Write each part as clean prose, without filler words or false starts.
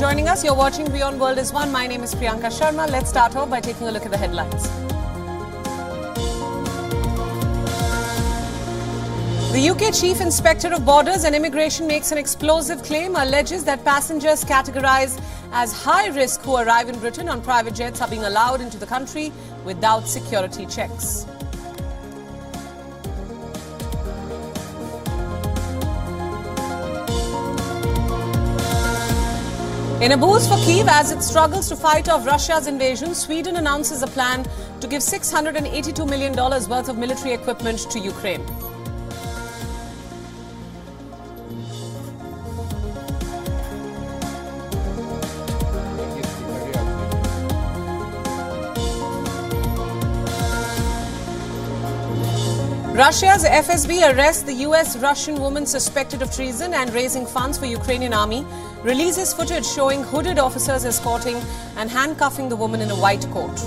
joining us. You're watching WION World is One. My name is Priyanka Sharma. Let's start off by taking a look at the headlines. The UK Chief Inspector of Borders and Immigration makes an explosive claim, alleges that passengers categorised as high risk who arrive in Britain on private jets are being allowed into the country without security checks. In a boost for Kyiv as it struggles to fight off Russia's invasion, Sweden announces a plan to give $682 million worth of military equipment to Ukraine. Russia's FSB arrests the US-Russian woman suspected of treason and raising funds for Ukrainian army, releases footage showing hooded officers escorting and handcuffing the woman in a white coat.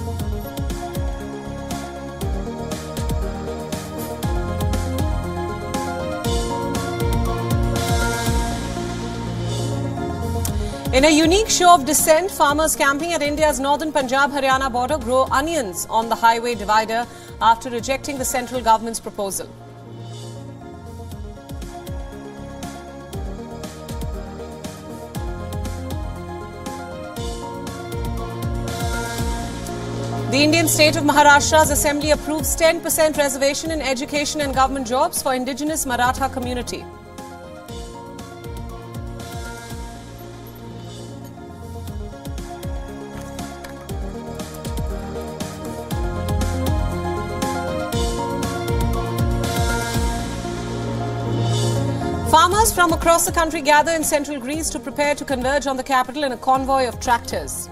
In a unique show of dissent, farmers camping at India's northern Punjab-Haryana border grow onions on the highway divider after rejecting the central government's proposal. The Indian state of Maharashtra's assembly approves 10% reservation in education and government jobs for indigenous Maratha community. Farmers from across the country gather in central Greece to prepare to converge on the capital in a convoy of tractors.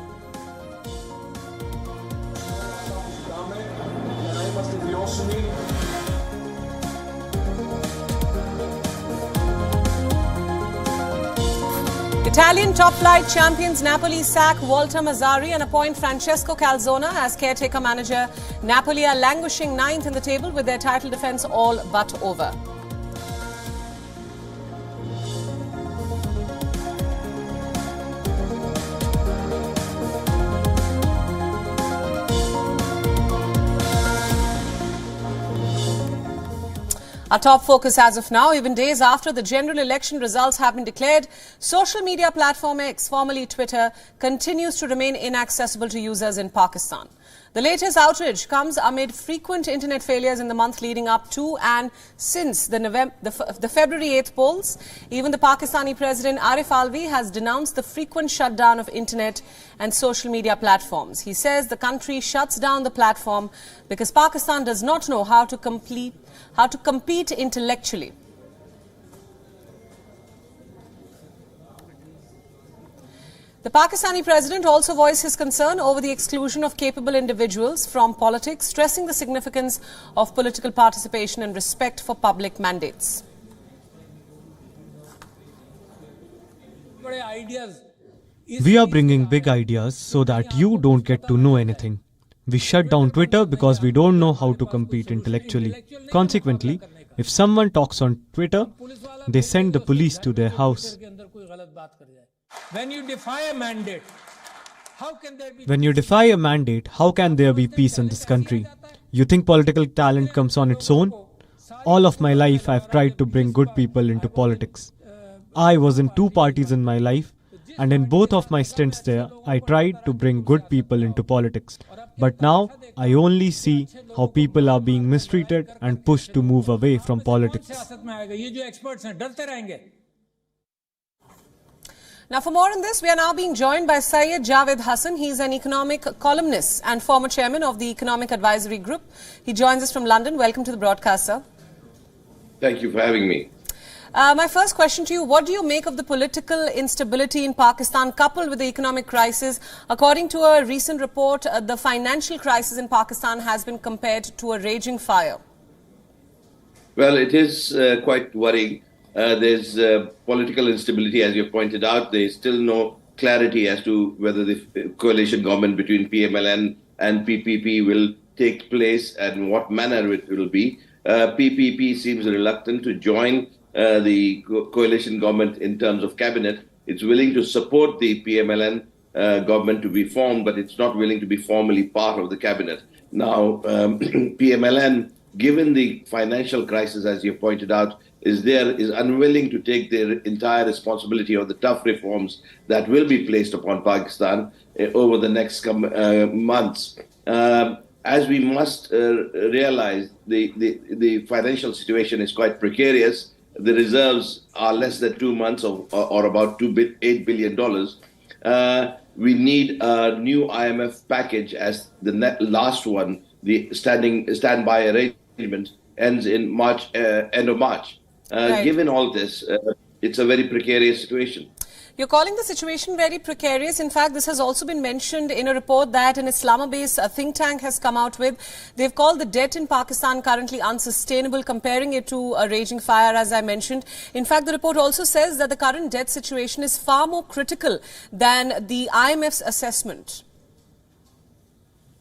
Italian top flight champions Napoli sack Walter Mazzarri and appoint Francesco Calzona as caretaker manager. Napoli are languishing ninth in the table with their title defence all but over. Our top focus as of now, even days after the general election results have been declared, social media platform X, formerly Twitter, continues to remain inaccessible to users in Pakistan. The latest outrage comes amid frequent internet failures in the month leading up to and since the February 8th polls. Even the Pakistani President Arif Alvi has denounced the frequent shutdown of internet and social media platforms. He says the country shuts down the platform because Pakistan does not know how to compete intellectually. The Pakistani president also voiced his concern over the exclusion of capable individuals from politics, stressing the significance of political participation and respect for public mandates. We are bringing big ideas so that you don't get to know anything. We shut down Twitter because we don't know how to compete intellectually. Consequently, if someone talks on Twitter, they send the police to their house. When you defy a mandate, how can there be peace in this country? You think political talent comes on its own? All of my life I've tried to bring good people into politics. I was in two parties in my life, and in both of my stints there, I tried to bring good people into politics. But now, I only see how people are being mistreated and pushed to move away from politics. Now, for more on this, we are now being joined by Syed Javed Hassan. He is an economic columnist and former chairman of the Economic Advisory Group. He joins us from London. Welcome to the broadcast, sir. Thank you for having me. My first question to you, what do you make of the political instability in Pakistan coupled with the economic crisis? According to a recent report, the financial crisis in Pakistan has been compared to a raging fire. Well, it is quite worrying. There's political instability, as you pointed out. There is still no clarity as to whether the coalition government between PMLN and PPP will take place and what manner it will be. PPP seems reluctant to join the coalition government in terms of cabinet, it's willing to support the PMLN government to be formed, but it's not willing to be formally part of the cabinet. Now, PMLN, given the financial crisis, as you pointed out, is unwilling to take their entire responsibility of the tough reforms that will be placed upon Pakistan over the next months. As we must realize, the financial situation is quite precarious. The reserves are less than 2 months or about $8 billion. We need a new IMF package, as the last one, the standby arrangement, ends in March, end of March. Right. Given all this, it's a very precarious situation. You're calling the situation very precarious. In fact, this has also been mentioned in a report that an Islamabad think tank has come out with. They've called the debt in Pakistan currently unsustainable, comparing it to a raging fire, as I mentioned. In fact, the report also says that the current debt situation is far more critical than the IMF's assessment.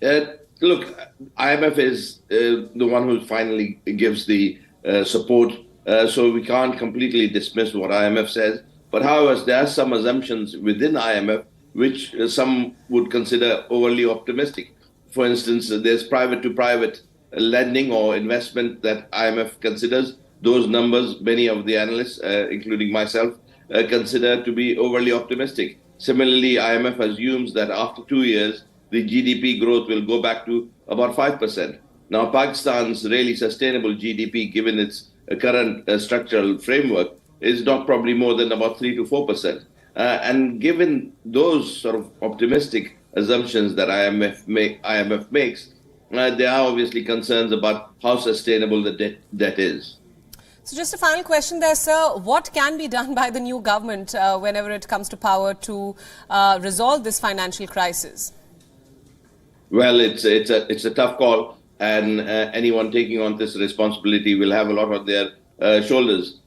Look, IMF is the one who finally gives the support, so we can't completely dismiss what IMF says. But however, there are some assumptions within IMF which some would consider overly optimistic. For instance, there's private-to-private lending or investment that IMF considers. Those numbers, many of the analysts, including myself, consider to be overly optimistic. Similarly, IMF assumes that after 2 years, the GDP growth will go back to about 5%. Now, Pakistan's really sustainable GDP, given its current structural framework, is not probably more than about 3 to 4%. And given those sort of optimistic assumptions that IMF makes, there are obviously concerns about how sustainable the debt is. So just a final question there, sir. What can be done by the new government whenever it comes to power to resolve this financial crisis? Well, it's a tough call, and anyone taking on this responsibility will have a lot on their shoulders.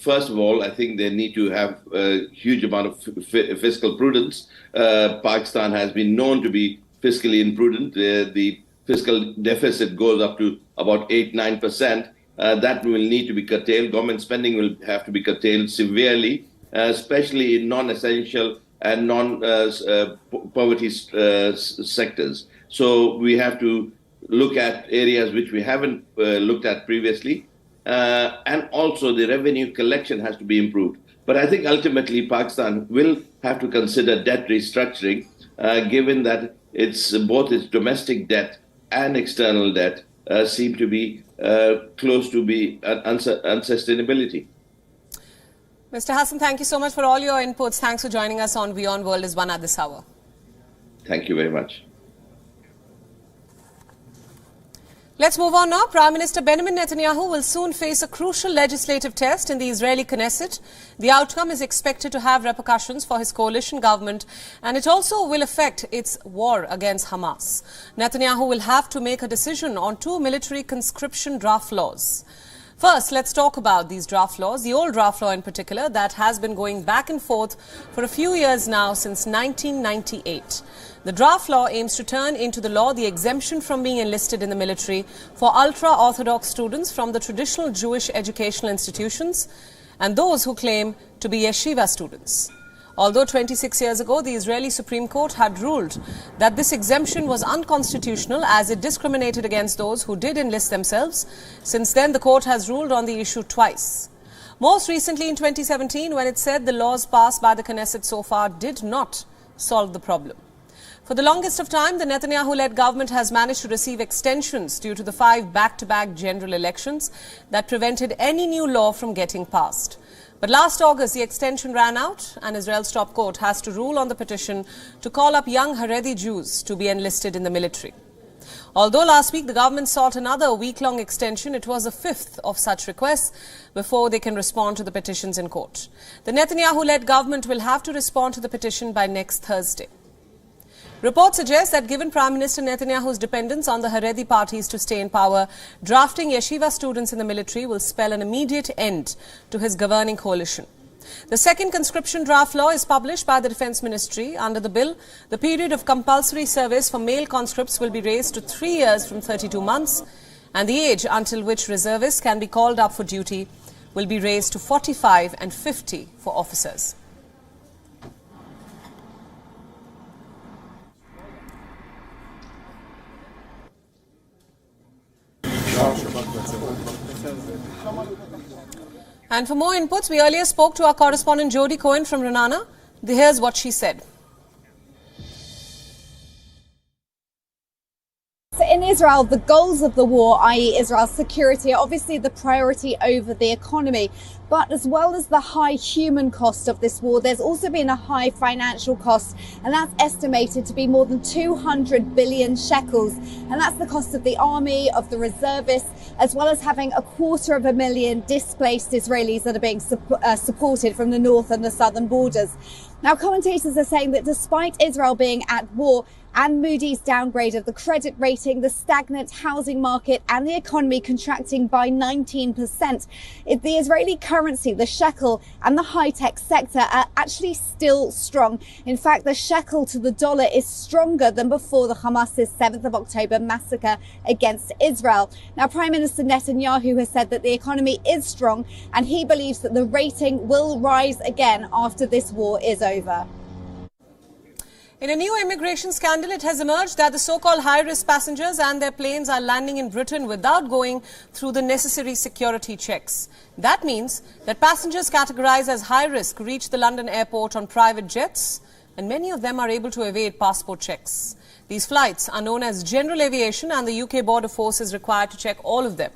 First of all, I think they need to have a huge amount of fiscal prudence. Pakistan has been known to be fiscally imprudent. The fiscal deficit goes up to about 8-9%. That will need to be curtailed. Government spending will have to be curtailed severely, especially in non-essential and non-poverty sectors. So we have to look at areas which we haven't looked at previously. And also the revenue collection has to be improved. But I think ultimately Pakistan will have to consider debt restructuring, given that both its domestic debt and external debt seem to be close to be unsustainability. Mr. Hassan, thank you so much for all your inputs. Thanks for joining us on WION World is One at this hour. Thank you very much. Let's move on now. Prime Minister Benjamin Netanyahu will soon face a crucial legislative test in the Israeli Knesset. The outcome is expected to have repercussions for his coalition government, and it also will affect its war against Hamas. Netanyahu will have to make a decision on 2 military conscription draft laws. First, let's talk about these draft laws, the old draft law in particular, that has been going back and forth for a few years now, since 1998. The draft law aims to turn into the law the exemption from being enlisted in the military for ultra-Orthodox students from the traditional Jewish educational institutions and those who claim to be yeshiva students. Although 26 years ago, the Israeli Supreme Court had ruled that this exemption was unconstitutional as it discriminated against those who did enlist themselves. Since then, the court has ruled on the issue twice. Most recently in 2017, when it said the laws passed by the Knesset so far did not solve the problem. For the longest of time, the Netanyahu-led government has managed to receive extensions due to the 5 back-to-back general elections that prevented any new law from getting passed. But last August, the extension ran out, and Israel's top court has to rule on the petition to call up young Haredi Jews to be enlisted in the military. Although last week the government sought another week-long extension, it was the 5th of such requests before they can respond to the petitions in court. The Netanyahu-led government will have to respond to the petition by next Thursday. Reports suggest that given Prime Minister Netanyahu's dependence on the Haredi parties to stay in power, drafting yeshiva students in the military will spell an immediate end to his governing coalition. The second conscription draft law is published by the Defence Ministry. Under the bill, the period of compulsory service for male conscripts will be raised to 3 years from 32 months, and the age until which reservists can be called up for duty will be raised to 45 and 50 for officers. And for more inputs, we earlier spoke to our correspondent Jody Cohen from Renana. Here's what she said. In Israel, the goals of the war, i.e. Israel's security, are obviously the priority over the economy. But as well as the high human cost of this war, there's also been a high financial cost, and that's estimated to be more than 200 billion shekels. And that's the cost of the army, of the reservists, as well as having 250,000 displaced Israelis that are being supported from the north and the southern borders. Now, commentators are saying that despite Israel being at war and Moody's downgrade of the credit rating, the stagnant housing market and the economy contracting by 19%, the Israeli currency, the shekel, and the high-tech sector are actually still strong. In fact, the shekel to the dollar is stronger than before the Hamas's 7th of October massacre against Israel. Now, Prime Minister Netanyahu has said that the economy is strong, and he believes that the rating will rise again after this war is over. In a new immigration scandal, it has emerged that the so-called high-risk passengers and their planes are landing in Britain without going through the necessary security checks. That means that passengers categorized as high-risk reach the London airport on private jets, and many of them are able to evade passport checks. These flights are known as general aviation, and the UK Border Force is required to check all of them.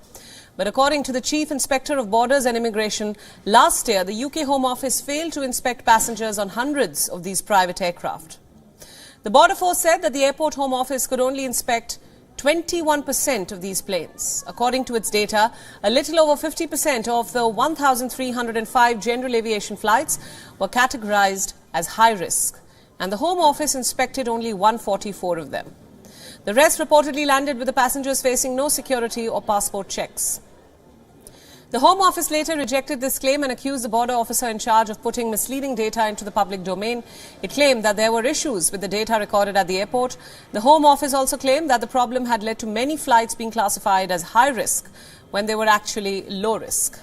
But according to the Chief Inspector of Borders and Immigration, last year the UK Home Office failed to inspect passengers on hundreds of these private aircraft. The Border Force said that the Airport Home Office could only inspect 21% of these planes. According to its data, a little over 50% of the 1,305 general aviation flights were categorized as high risk, and the Home Office inspected only 144 of them. The rest reportedly landed with the passengers facing no security or passport checks. The Home Office later rejected this claim and accused the border officer in charge of putting misleading data into the public domain. It claimed that there were issues with the data recorded at the airport. The Home Office also claimed that the problem had led to many flights being classified as high risk when they were actually low risk.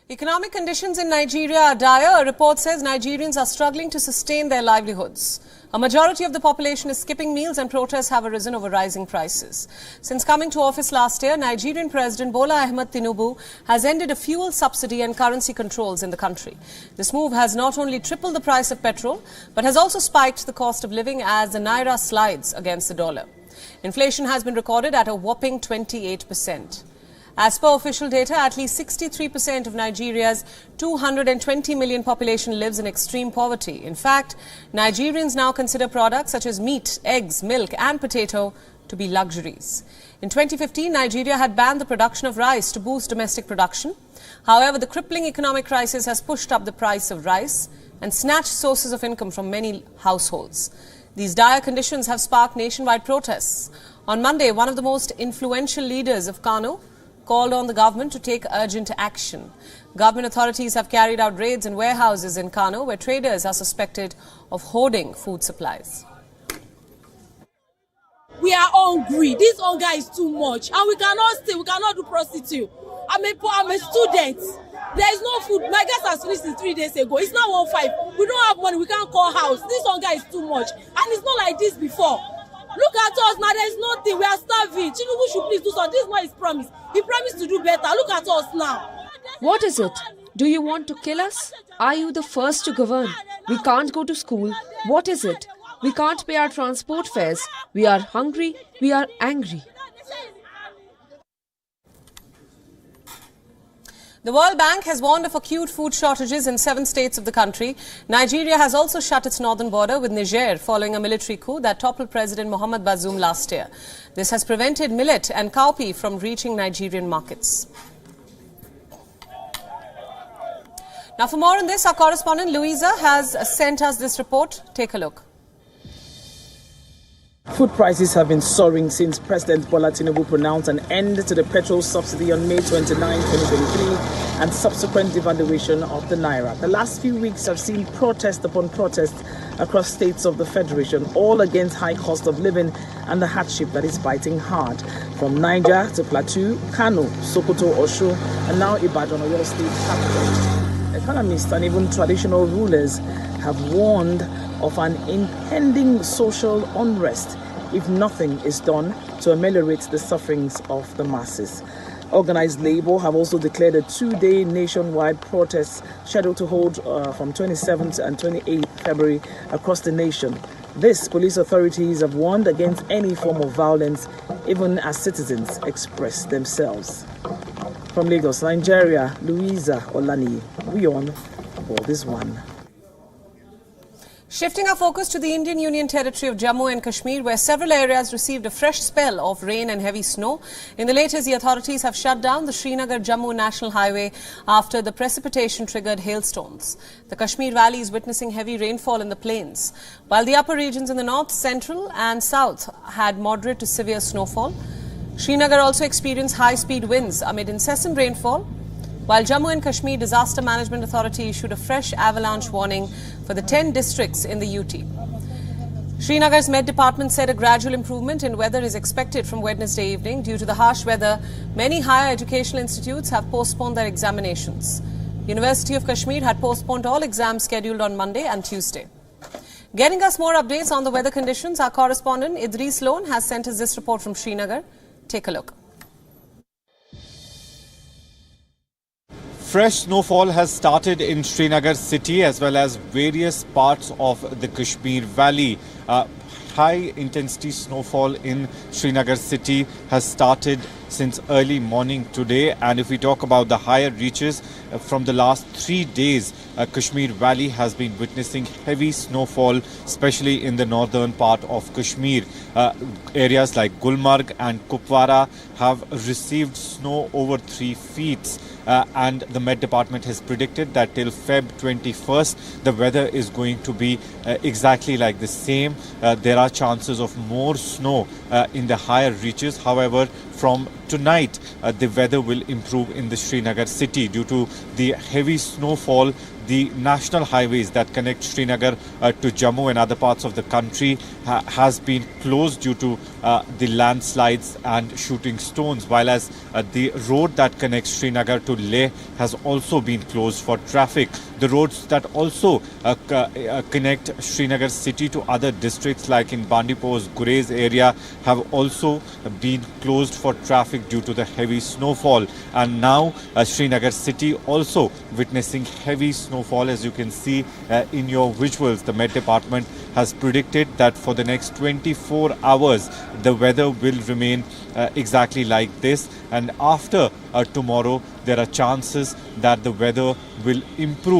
Economic conditions in Nigeria are dire. A report says Nigerians are struggling to sustain their livelihoods. A majority of the population is skipping meals, and protests have arisen over rising prices. Since coming to office last year, Nigerian President Bola Ahmed Tinubu has ended a fuel subsidy and currency controls in the country. This move has not only tripled the price of petrol, but has also spiked the cost of living as the naira slides against the dollar. Inflation has been recorded at a whopping 28%. As per official data, at least 63% of Nigeria's 220 million population lives in extreme poverty. In fact, Nigerians now consider products such as meat, eggs, milk and potato to be luxuries. In 2015, Nigeria had banned the production of rice to boost domestic production. However, the crippling economic crisis has pushed up the price of rice and snatched sources of income from many households. These dire conditions have sparked nationwide protests. On Monday, one of the most influential leaders of Kano called on the government to take urgent action. Government authorities have carried out raids in warehouses in Kano where traders are suspected of hoarding food supplies. We are hungry. This hunger is too much, and we cannot stay. We cannot do prostitute. I'm a student. There is no food. My gas has finished since 3 days ago. It's now 1:05. We don't have money. We can't call house. This hunger is too much, and it's not like this before. Look at us now. There is nothing. We are starving. Tinubu should please do something. This is not his promise. He promised to do better. Look at us now. What is it? Do you want to kill us? Are you the first to govern? We can't go to school. What is it? We can't pay our transport fares. We are hungry. We are angry. The World Bank has warned of acute food shortages in 7 states of the country. Nigeria has also shut its northern border with Niger following a military coup that toppled President Mohamed Bazoum last year. This has prevented millet and cowpea from reaching Nigerian markets. Now, for more on this, our correspondent Louisa has sent us this report. Take a look. Food prices have been soaring since President Bola Tinubu pronounced an end to the petrol subsidy on May 29, 2023 and subsequent devaluation of the naira. The last few weeks have seen protest upon protest across states of the Federation, all against high cost of living and the hardship that is biting hard. From Niger to Plateau, Kano, Sokoto, Osun, and now Ibadan, Oyo State capital. Economists and even traditional rulers have warned of an impending social unrest if nothing is done to ameliorate the sufferings of the masses. Organised Labour have also declared a 2-day nationwide protest scheduled to hold from 27th and 28th February across the nation. This, police authorities have warned against any form of violence, even as citizens express themselves. From Lagos, Nigeria, Louisa Olani, WION The World is One. Shifting our focus to the Indian Union territory of Jammu and Kashmir, where several areas received a fresh spell of rain and heavy snow. In the latest, the authorities have shut down the Srinagar-Jammu National Highway after the precipitation-triggered hailstones. The Kashmir Valley is witnessing heavy rainfall in the plains, while the upper regions in the north, central and south had moderate to severe snowfall. Srinagar also experienced high-speed winds amid incessant rainfall, while Jammu and Kashmir Disaster Management Authority issued a fresh avalanche warning for the 10 districts in the UT. Srinagar's Met Department said a gradual improvement in weather is expected from Wednesday evening. Due to the harsh weather, many higher educational institutes have postponed their examinations. University of Kashmir had postponed all exams scheduled on Monday and Tuesday. Getting us more updates on the weather conditions, our correspondent Idris Lone has sent us this report from Srinagar. Take a look. Fresh snowfall has started in Srinagar city as well as various parts of the Kashmir Valley. High intensity snowfall in Srinagar city has started since early morning today, and if we talk about the higher reaches from the last 3 days, Kashmir Valley has been witnessing heavy snowfall, especially in the northern part of Kashmir. Areas like Gulmarg and Kupwara have received snow over 3 feet. And the Met Department has predicted that till Feb 21st, the weather is going to be exactly like the same. There are chances of more snow in the higher reaches. However, from tonight, the weather will improve in the Srinagar city due to the heavy snowfall. The national highways that connect Srinagar to Jammu and other parts of the country has been closed due to the landslides and shooting stones, while as the road that connects Srinagar to Leh has also been closed for traffic. The roads that also connect Srinagar city to other districts like in Bandipore's Gurez area have also been closed for traffic due to the heavy snowfall. And now Srinagar city also witnessing heavy snowfall. As you can see in your visuals, the Met Department has predicted that for the next 24 hours the weather will remain exactly like this, and after tomorrow there are chances that the weather will improve.